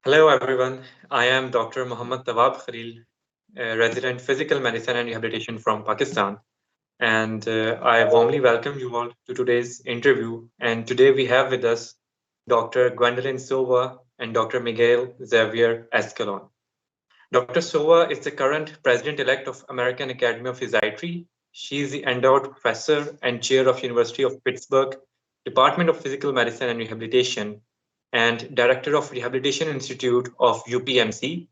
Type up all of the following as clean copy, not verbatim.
Hello, everyone. I am Dr. Muhammad Tawab Khalil, resident physical medicine and rehabilitation from Pakistan. And I warmly welcome you all to today's interview. And today we have with us Dr. Gwendolyn Sowa and Dr. Miguel Xavier Escalón. Dr. Sowa is the current president-elect of American Academy of Physiatry. She is the endowed professor and chair of University of Pittsburgh, Department of Physical Medicine and Rehabilitation, and director of Rehabilitation Institute of UPMC.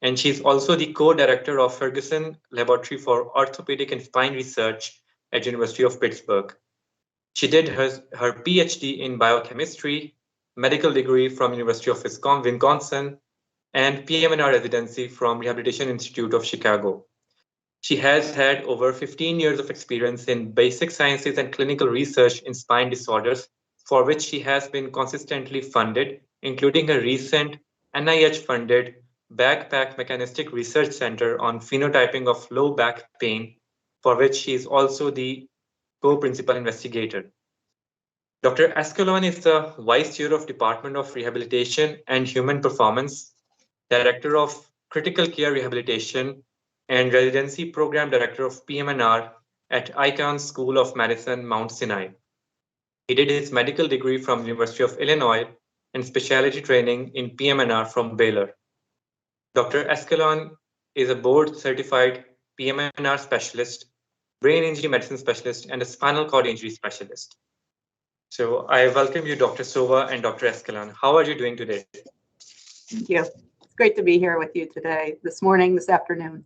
And she's also the co-director of Ferguson Laboratory for Orthopedic and Spine Research at University of Pittsburgh. She did her PhD in biochemistry, medical degree from University of Wisconsin, and PM&R residency from Rehabilitation Institute of Chicago. She has had over 15 years of experience in basic sciences and clinical research in spine disorders, for which she has been consistently funded, including a recent NIH-funded Backpack Mechanistic Research Center on phenotyping of low back pain, for which she is also the co-principal investigator. Dr. Escalón is the Vice Chair of Department of Rehabilitation and Human Performance, Director of Critical Care Rehabilitation, and Residency Program Director of PM&R at Icahn School of Medicine, Mount Sinai. He did his medical degree from University of Illinois and specialty training in PM&R from Baylor. Dr. Escalón is a board-certified PM&R specialist, brain injury medicine specialist, and a spinal cord injury specialist. So I welcome you, Dr. Sowa and Dr. Escalón. How are you doing today? Thank you. It's great to be here with you today, this morning, this afternoon.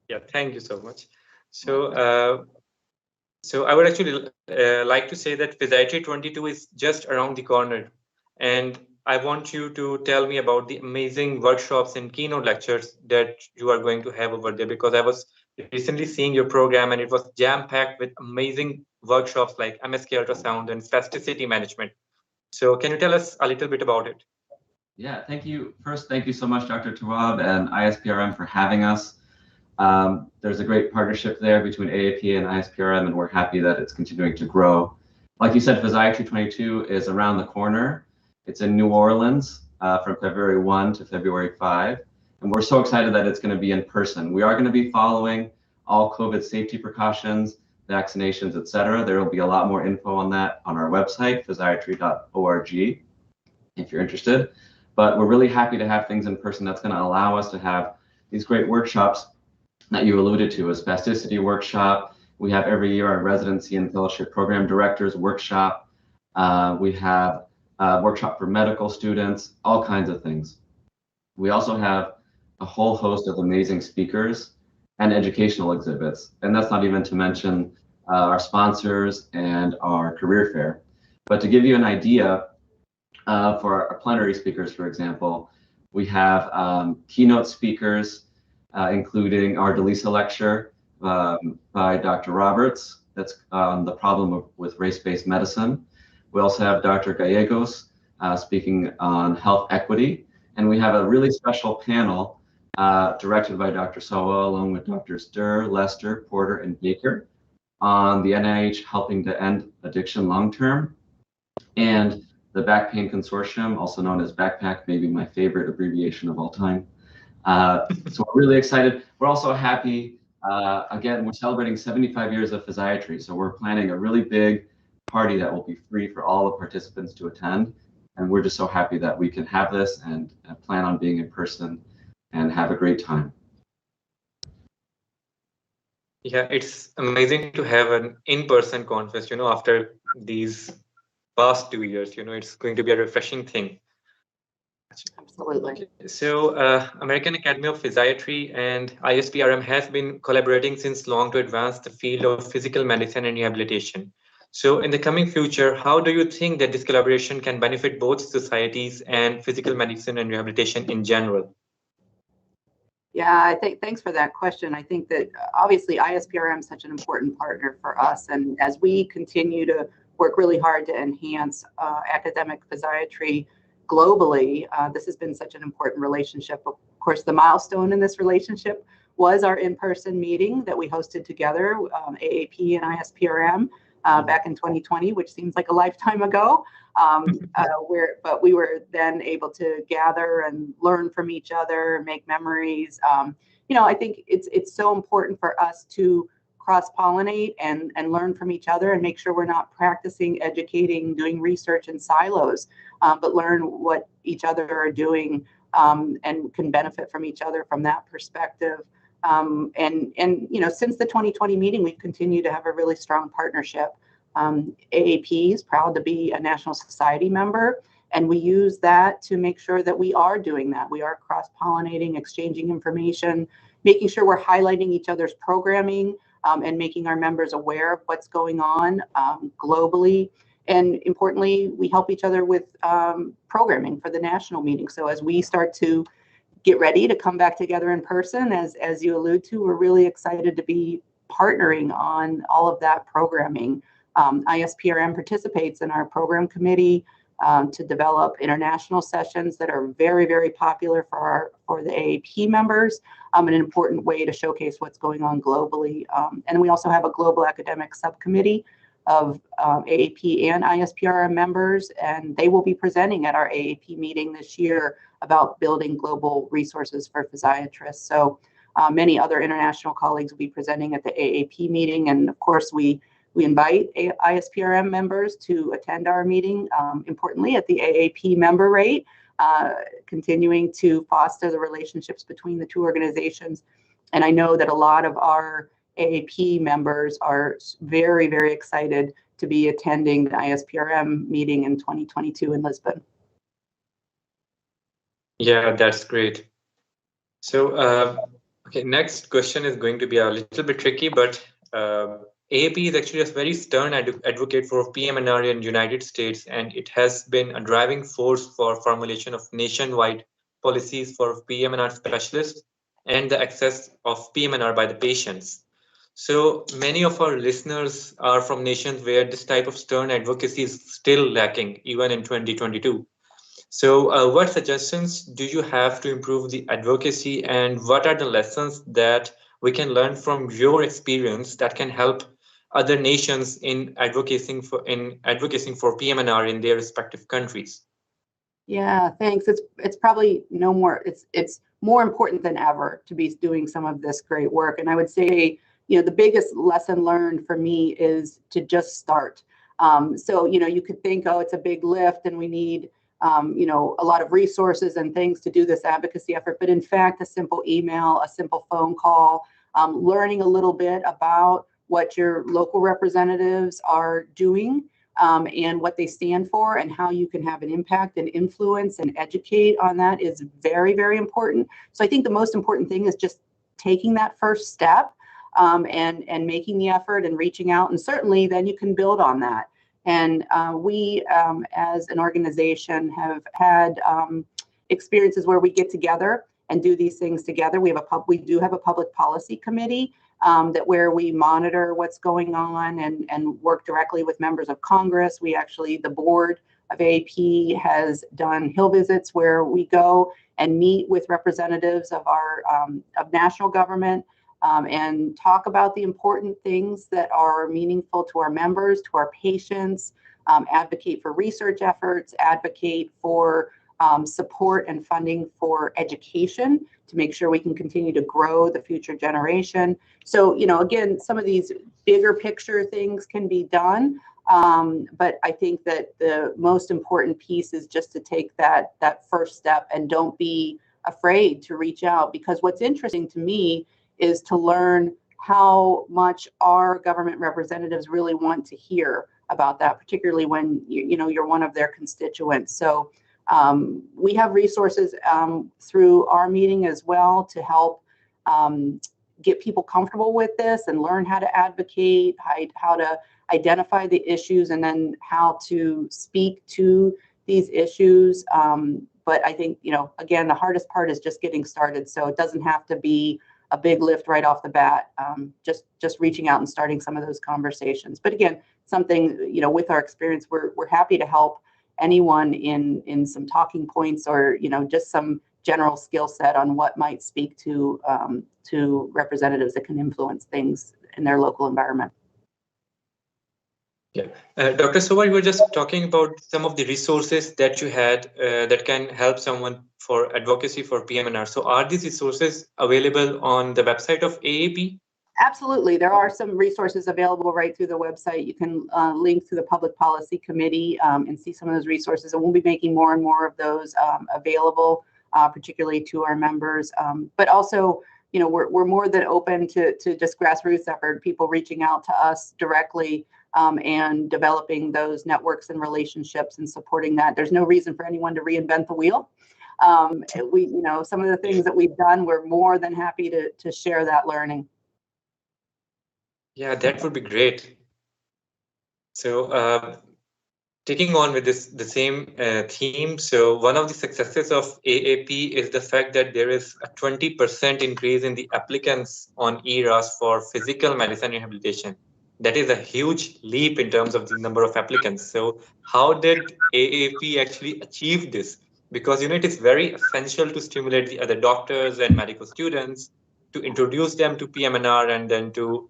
Yeah, thank you so much. So I would actually like to say that Physiatry 22 is just around the corner. And I want you to tell me about the amazing workshops and keynote lectures that you are going to have over there, because I was recently seeing your program and it was jam-packed with amazing workshops like MSK ultrasound and spasticity management. So can you tell us a little bit about it? Yeah, thank you. First, thank you so much, Dr. Tawab and ISPRM for having us. There's a great partnership there between AAP and ISPRM, and we're happy that it's continuing to grow. Like you said, Physiatry 22 is around the corner. It's in New Orleans from February 1 to February 5. And we're so excited that it's going to be in person. We are going to be following all COVID safety precautions, vaccinations, etc. There will be a lot more info on that on our website, physiatry.org, if you're interested. But we're really happy to have things in person. That's going to allow us to have these great workshops that you alluded to, a spasticity workshop. We have every year our residency and fellowship program directors workshop. We have a workshop for medical students, all kinds of things. We also have a whole host of amazing speakers and educational exhibits. And that's not even to mention our sponsors and our career fair. But to give you an idea, for our plenary speakers, for example, we have keynote speakers, including our DeLisa lecture by Dr. Roberts, that's on the problem with race-based medicine. We also have Dr. Gallegos speaking on health equity. And we have a really special panel directed by Dr. Sowa, along with Drs. Durr, Lester, Porter, and Baker on the NIH helping to end addiction long-term, and the Back Pain Consortium, also known as Backpack, maybe my favorite abbreviation of all time. So we're really excited. We're also happy, again, we're celebrating 75 years of physiatry. So we're planning a really big party that will be free for all the participants to attend. And we're just so happy that we can have this and plan on being in person and have a great time. Yeah, it's amazing to have an in-person conference, after these past 2 years, it's going to be a refreshing thing. Absolutely. So American Academy of Physiatry and ISPRM has been collaborating since long to advance the field of physical medicine and rehabilitation. So in the coming future, how do you think that this collaboration can benefit both societies and physical medicine and rehabilitation in general? Yeah, I think thanks for that question. I think that obviously ISPRM is such an important partner for us. And as we continue to work really hard to enhance academic physiatry globally, this has been such an important relationship. Of course, the milestone in this relationship was our in-person meeting that we hosted together, AAP and ISPRM, back in 2020, which seems like a lifetime ago. But we were then able to gather and learn from each other, make memories. I think it's so important for us to cross-pollinate and learn from each other and make sure we're not practicing, educating, doing research in silos, but learn what each other are doing and can benefit from each other from that perspective. And since the 2020 meeting, we've continued to have a really strong partnership. AAP is proud to be a National Society member, and we use that to make sure that we are doing that. We are cross-pollinating, exchanging information, making sure we're highlighting each other's programming, and making our members aware of what's going on globally. And importantly, we help each other with programming for the national meeting. So as we start to get ready to come back together in person, as you allude to, we're really excited to be partnering on all of that programming. ISPRM participates in our program committee to develop international sessions that are very, very popular for the AAP members, and an important way to showcase what's going on globally. And we also have a global academic subcommittee of AAP and ISPRM members, and they will be presenting at our AAP meeting this year about building global resources for physiatrists. So many other international colleagues will be presenting at the AAP meeting, and of course we invite ISPRM members to attend our meeting, importantly at the AAP member rate, continuing to foster the relationships between the two organizations. And I know that a lot of our AAP members are very, very excited to be attending the ISPRM meeting in 2022 in Lisbon. Yeah, that's great. So, okay, next question is going to be a little bit tricky, but AAP is actually a very stern advocate for PM&R in the United States, and it has been a driving force for formulation of nationwide policies for PM&R specialists and the access of PM&R by the patients. So many of our listeners are from nations where this type of stern advocacy is still lacking, even in 2022. So what suggestions do you have to improve the advocacy, and what are the lessons that we can learn from your experience that can help other nations in advocating for PM&R in their respective countries? Yeah, thanks. It's probably it's more important than ever to be doing some of this great work. And I would say, the biggest lesson learned for me is to just start. So, you could think, oh, it's a big lift and we need, a lot of resources and things to do this advocacy effort. But in fact, a simple email, a simple phone call, learning a little bit about what your local representatives are doing, and what they stand for and how you can have an impact and influence and educate on that is very, very important. So I think the most important thing is just taking that first step, and making the effort and reaching out. And certainly then you can build on that. And we, as an organization, have had experiences where we get together and do these things together. We do have a public policy committee where we monitor what's going on and work directly with members of Congress. The board of AAP has done Hill visits where we go and meet with representatives of our of national government, and talk about the important things that are meaningful to our members, to our patients, advocate for research efforts, advocate for support and funding for education to make sure we can continue to grow the future generation. So, again, some of these bigger picture things can be done, but I think that the most important piece is just to take that first step and don't be afraid to reach out, because what's interesting to me is to learn how much our government representatives really want to hear about that, particularly when you're one of their constituents. So we have resources through our meeting as well to help get people comfortable with this and learn how to advocate, how to identify the issues, and then how to speak to these issues. But I think, again, the hardest part is just getting started. So it doesn't have to be a big lift right off the bat, just reaching out and starting some of those conversations. But again, something, with our experience, we're happy to help anyone in some talking points or, just some general skill set on what might speak to representatives that can influence things in their local environment. Yeah. Dr. Sowa, you were just talking about some of the resources that you had that can help someone for advocacy for PM&R. So are these resources available on the website of AAP? Absolutely. There are some resources available right through the website. You can link to the Public Policy Committee and see some of those resources. And we'll be making more and more of those available, particularly to our members. But also, we're more than open to just grassroots effort, people reaching out to us directly and developing those networks and relationships and supporting that. There's no reason for anyone to reinvent the wheel. Some of the things that we've done, we're more than happy to share that learning. Yeah, that would be great. So taking on with the same theme, so one of the successes of AAP is the fact that there is a 20% increase in the applicants on ERAS for physical medicine rehabilitation. That is a huge leap in terms of the number of applicants. So how did AAP actually achieve this? Because it is very essential to stimulate the other doctors and medical students, to introduce them to PM&R, and then to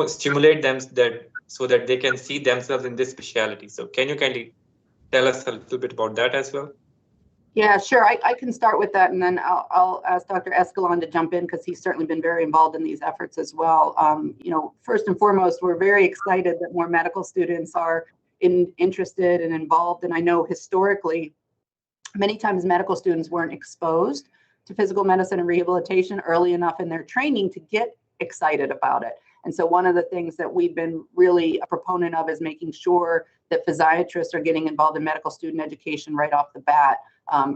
stimulate them so that they can see themselves in this specialty. So can you kindly tell us a little bit about that as well? Yeah, sure. I can start with that, and then I'll ask Dr. Escalón to jump in because he's certainly been very involved in these efforts as well. First and foremost, we're very excited that more medical students are interested and involved. And I know historically, many times medical students weren't exposed to physical medicine and rehabilitation early enough in their training to get excited about it. And so one of the things that we've been really a proponent of is making sure that physiatrists are getting involved in medical student education right off the bat,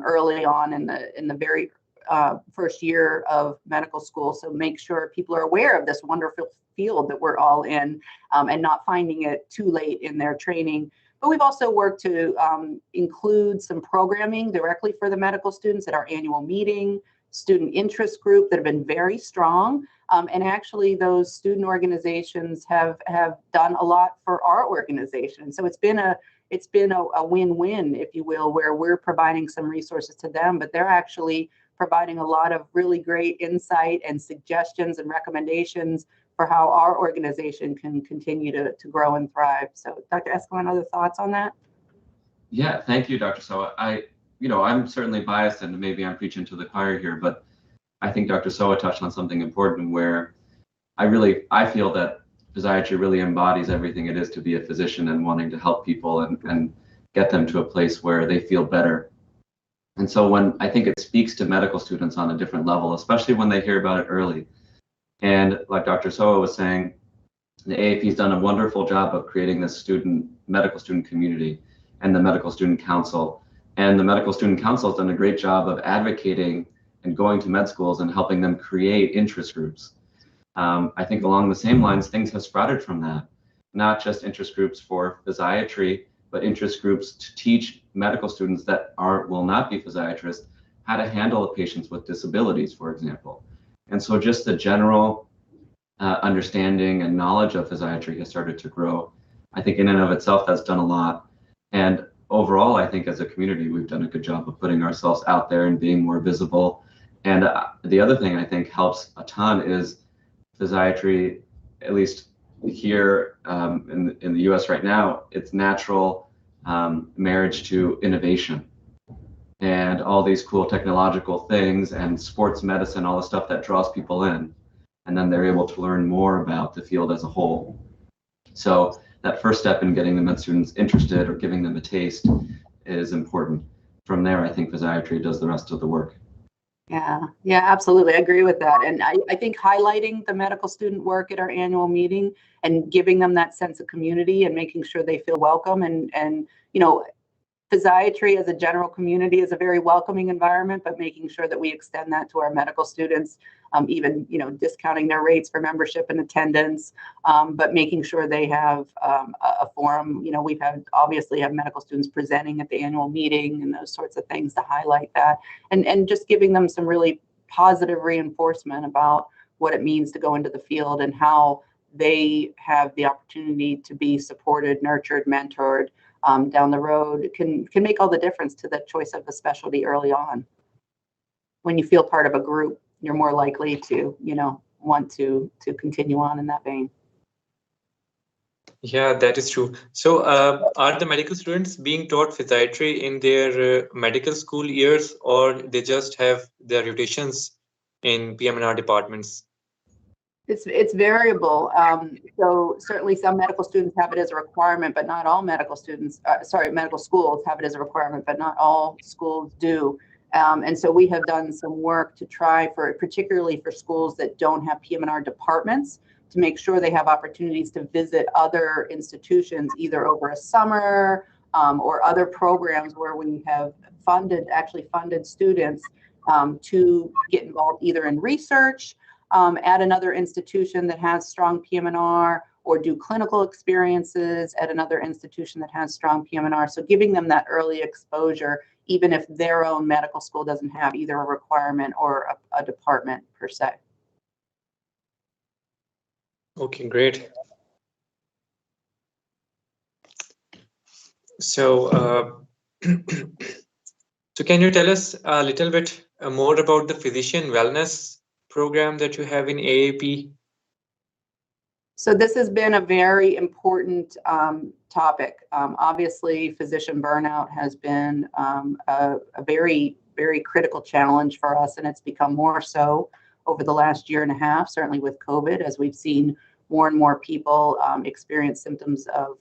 early on in the very first year of medical school. So make sure people are aware of this wonderful field that we're all in, and not finding it too late in their training. But we've also worked to include some programming directly for the medical students at our annual meeting, student interest group that have been very strong. And actually those student organizations have done a lot for our organization. So it's been a win-win, if you will, where we're providing some resources to them, but they're actually providing a lot of really great insight and suggestions and recommendations for how our organization can continue to grow and thrive. So Dr. Escalón, other thoughts on that? Yeah, thank you, Dr. Sowa. I'm certainly biased and maybe I'm preaching to the choir here, but I think Dr. Sowa touched on something important where I feel that physiatry really embodies everything it is to be a physician and wanting to help people and get them to a place where they feel better. And so when I think it speaks to medical students on a different level, especially when they hear about it early. And like Dr. Sowa was saying, the AAP's done a wonderful job of creating this medical student community and the Medical Student Council. And the Medical Student Council has done a great job of advocating and going to med schools and helping them create interest groups. I think along the same lines, things have sprouted from that. Not just interest groups for physiatry, but interest groups to teach medical students that will not be physiatrists how to handle patients with disabilities, for example. And so just the general understanding and knowledge of physiatry has started to grow. I think in and of itself, that's done a lot. And overall, I think as a community, we've done a good job of putting ourselves out there and being more visible. And the other thing I think helps a ton is physiatry, at least here in the US right now, it's natural marriage to innovation and all these cool technological things and sports medicine, all the stuff that draws people in. And then they're able to learn more about the field as a whole. So that first step in getting the med students interested or giving them a taste is important. From there, I think physiatry does the rest of the work. Yeah, absolutely. I agree with that. And I think highlighting the medical student work at our annual meeting and giving them that sense of community and making sure they feel welcome and physiatry as a general community is a very welcoming environment, but making sure that we extend that to our medical students, even, discounting their rates for membership and attendance, but making sure they have a forum. We've obviously have medical students presenting at the annual meeting and those sorts of things to highlight that, and just giving them some really positive reinforcement about what it means to go into the field and how they have the opportunity to be supported, nurtured, mentored, down the road can make all the difference to the choice of a specialty early on. When you feel part of a group, you're more likely to, want to continue on in that vein. Yeah, that is true. So, are the medical students being taught physiatry in their medical school years, or they just have their rotations in PM&R departments? It's variable. So certainly some medical students have it as a requirement, but not all medical students, medical schools have it as a requirement, but not all schools do. And so we have done some work to try particularly for schools that don't have PM&R departments, to make sure they have opportunities to visit other institutions, either over a summer or other programs where we have actually funded students to get involved either in research at another institution that has strong PM&R, or do clinical experiences at another institution that has strong PM&R. So giving them that early exposure, even if their own medical school doesn't have either a requirement or a department per se. Okay, great. So, so can you tell us a little bit more about the physician wellness program that you have in AAP? So this has been a very important topic. Obviously, physician burnout has been a very, very critical challenge for us, and it's become more so over the last year and a half, certainly with COVID, as we've seen more and more people experience symptoms of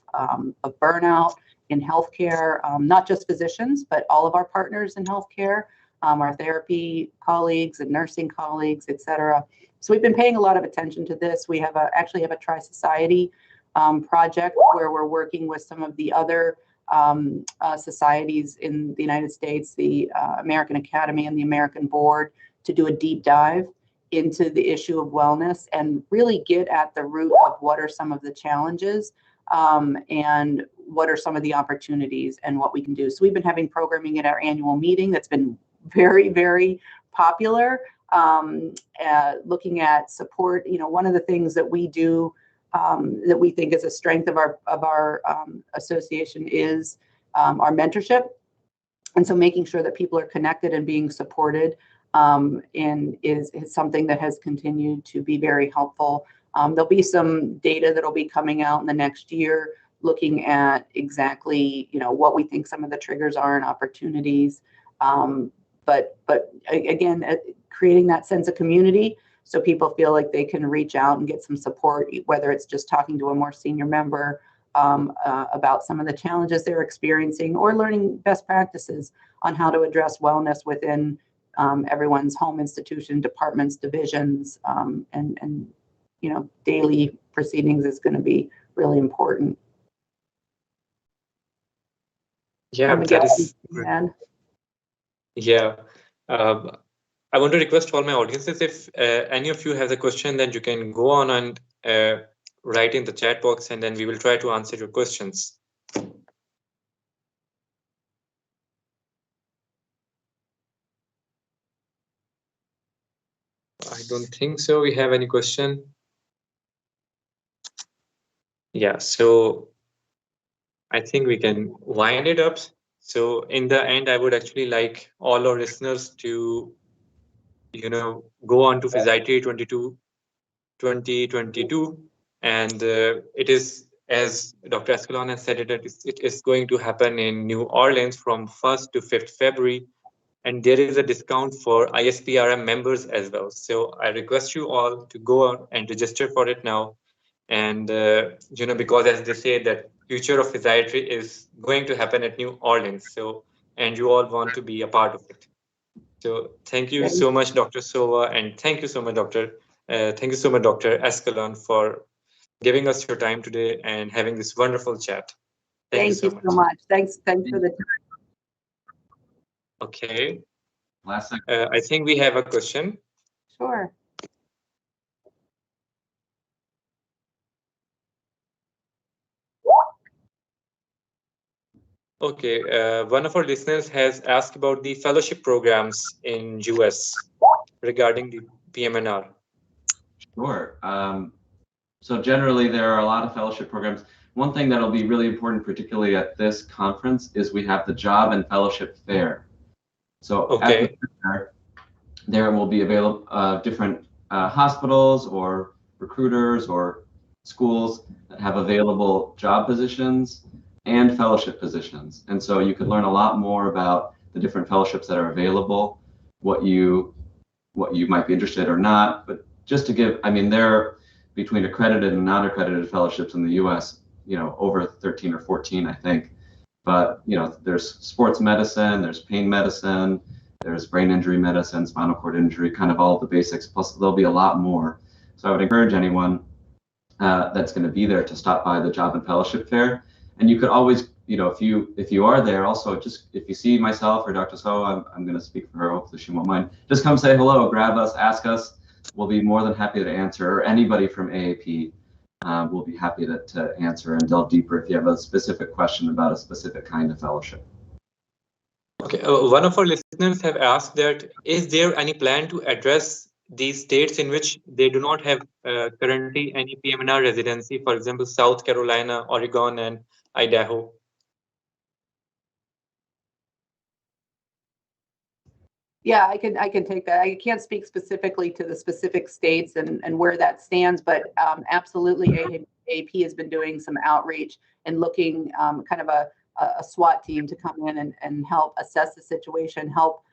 burnout in healthcare, not just physicians, but all of our partners in healthcare, our therapy colleagues and nursing colleagues, et cetera. So we've been paying a lot of attention to this. We have actually have a Tri-Society project where we're working with some of the other societies in the United States, the American Academy and the American Board, to do a deep dive into the issue of wellness and really get at the root of what are some of the challenges and what are some of the opportunities and what we can do. So we've been having programming at our annual meeting that's been very, very popular. Looking at support, one of the things that we do that we think is a strength of our association is our mentorship, and so making sure that people are connected and being supported is something that has continued to be very helpful. There'll be some data that'll be coming out in the next year, looking at exactly what we think some of the triggers are and opportunities. But again, creating that sense of community so people feel like they can reach out and get some support, whether it's just talking to a more senior member about some of the challenges they're experiencing, or learning best practices on how to address wellness within everyone's home institution, departments, divisions, and daily proceedings is going to be really important. Yeah, that is. Yeah. I want to request all my audiences, if any of you has a question, then you can go on and write in the chat box, and then we will try to answer your questions. I don't think so we have any question. Yeah, so I think we can wind it up. So in the end, I would actually like all our listeners to go on to Physiatry 2022, and it is, as Dr. Escalón has said, it is going to happen in New Orleans from 1st to 5th February, and there is a discount for ISPRM members as well. So I request you all to go on and register for it now, and because as they say that future of physiatry is going to happen at New Orleans, so and you all want to be a part of it. So thank you so much, Dr. Sowa, and thank you so much, Dr. Escalón, for giving us your time today and having this wonderful chat. Thank you so much. Thanks for the time. Okay. I think we have a question. Sure. Okay, one of our listeners has asked about the fellowship programs in US regarding the PM&R. Sure. So generally, there are a lot of fellowship programs. One thing that'll be really important, particularly at this conference, is we have the job and fellowship fair. So at the fair, there will be available different hospitals or recruiters or schools that have available job positions and fellowship positions. And so you could learn a lot more about the different fellowships that are available, what you might be interested or not. But just to give, I mean, there are between accredited and non-accredited fellowships in the US, over 13 or 14, I think. But, there's sports medicine, there's pain medicine, there's brain injury medicine, spinal cord injury, kind of all the basics, plus there'll be a lot more. So I would encourage anyone that's going to be there to stop by the job and fellowship fair. And you could always, if you are there, also just if you see myself or Dr. Sowa, I'm going to speak for her, hopefully she won't mind. Just come say hello, grab us, ask us. We'll be more than happy to answer, or anybody from AAP will be happy to answer and delve deeper if you have a specific question about a specific kind of fellowship. Okay, one of our listeners have asked that, is there any plan to address these states in which they do not have currently any PM&R residency, for example, South Carolina, Oregon, and Idaho? Yeah, I can take that. I can't speak specifically to the specific states and where that stands, but absolutely AAP has been doing some outreach and looking kind of a SWAT team to come in and help assess the situation, help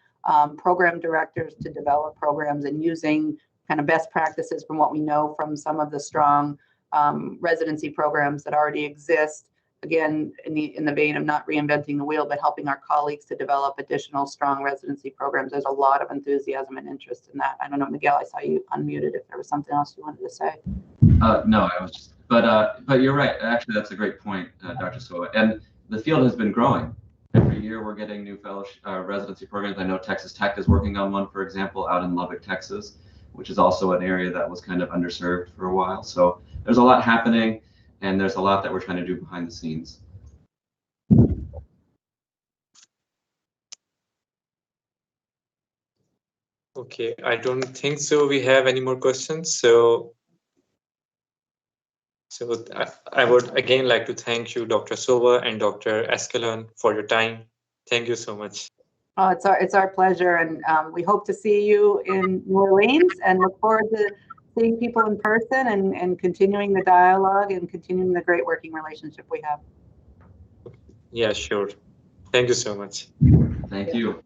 program directors to develop programs and using kind of best practices from what we know from some of the strong residency programs that already exist. Again, in the vein of not reinventing the wheel, but helping our colleagues to develop additional strong residency programs. There's a lot of enthusiasm and interest in that. I don't know, Miguel, I saw you unmuted if there was something else you wanted to say. No, I was just, but you're right. Actually, that's a great point, Dr. Sowa. And the field has been growing. Every year we're getting new fellowship residency programs. I know Texas Tech is working on one, for example, out in Lubbock, Texas, which is also an area that was kind of underserved for a while. So there's a lot happening, and there's a lot that we're trying to do behind the scenes. Okay, I don't think so. We have any more questions. So I would again like to thank you, Dr. Sowa and Dr. Escalón, for your time. Thank you so much. Oh, it's our pleasure, and we hope to see you in New Orleans and look forward to seeing people in person and continuing the dialogue and continuing the great working relationship we have. Yeah, sure. Thank you so much. Thank you.